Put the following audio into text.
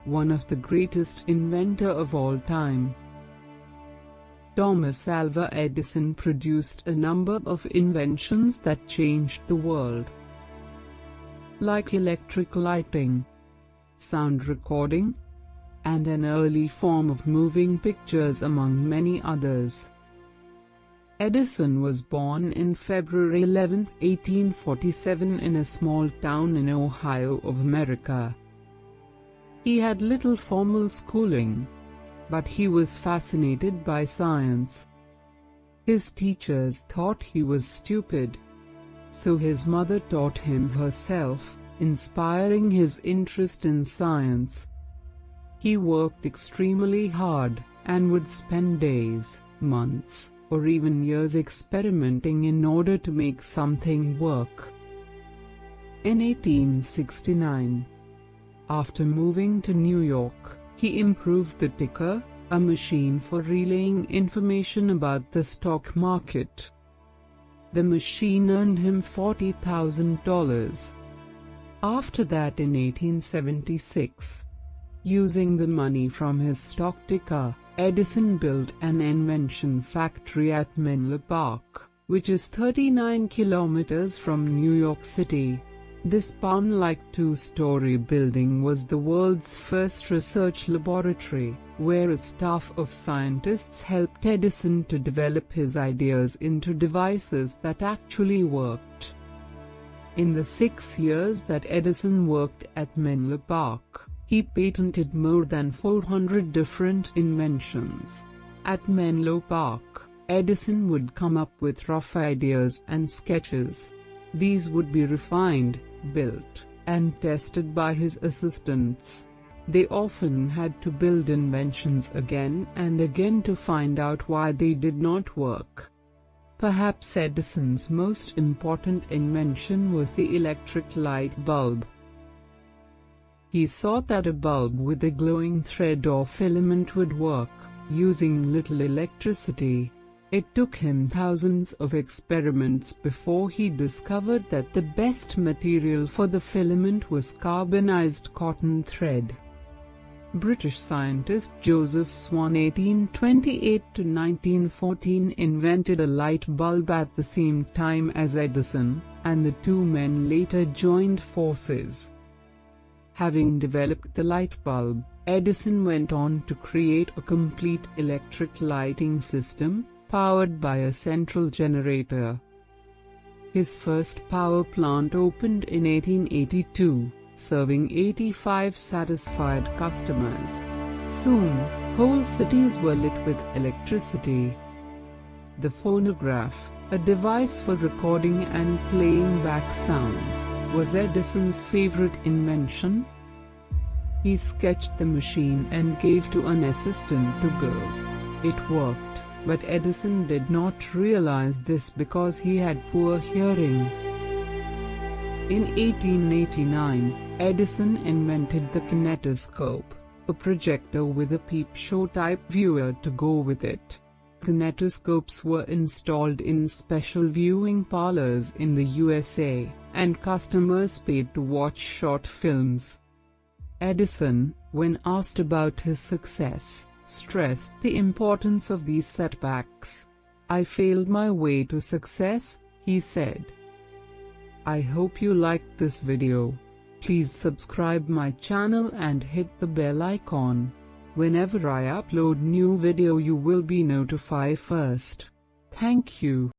one of the greatest inventor of all time. Thomas Alva Edison produced a number of inventions that changed the world, like electric lighting, sound recording, and an early form of moving pictures, among many others. Edison was born in February 11, 1847 in a small town in Ohio of America. He had little formal schooling, but he was fascinated by science. His teachers thought he was stupid, so his mother taught him herself, inspiring his interest in science. He worked extremely hard, and would spend days, months, or even years experimenting in order to make something work. In 1869, after moving to New York, he improved the ticker, a machine for relaying information about the stock market. The machine earned him $40,000. After that, in 1876, using the money from his stock ticker, Edison built an invention factory at Menlo Park, which is 39 kilometers from New York City. This barn-like two-story building was the world's first research laboratory, where a staff of scientists helped Edison to develop his ideas into devices that actually worked. In the 6 years that Edison worked at Menlo Park, he patented more than 400 different inventions. At Menlo Park, Edison would come up with rough ideas and sketches. These would be refined, built, and tested by his assistants. They often had to build inventions again and again to find out why they did not work. Perhaps Edison's most important invention was the electric light bulb. He saw that a bulb with a glowing thread or filament would work, using little electricity. It took him thousands of experiments before he discovered that the best material for the filament was carbonized cotton thread. British scientist Joseph Swan (1828–1914) invented a light bulb at the same time as Edison, and the two men later joined forces. Having developed the light bulb, Edison went on to create a complete electric lighting system, powered by a central generator. His first power plant opened in 1882, serving 85 satisfied customers. Soon, whole cities were lit with electricity. The phonograph, a device for recording and playing back sounds, was Edison's favorite invention. He sketched the machine and gave to an assistant to build. It worked, but Edison did not realize this because he had poor hearing. In 1889, Edison invented the kinetoscope, a projector with a peep-show-type viewer to go with it. Kinetoscopes were installed in special viewing parlors in the USA, and customers paid to watch short films. Edison, when asked about his success, stressed the importance of these setbacks. "I failed my way to success," he said. I hope you liked this video. Please subscribe my channel and hit the bell icon. Whenever I upload new video you will be notified first. Thank you.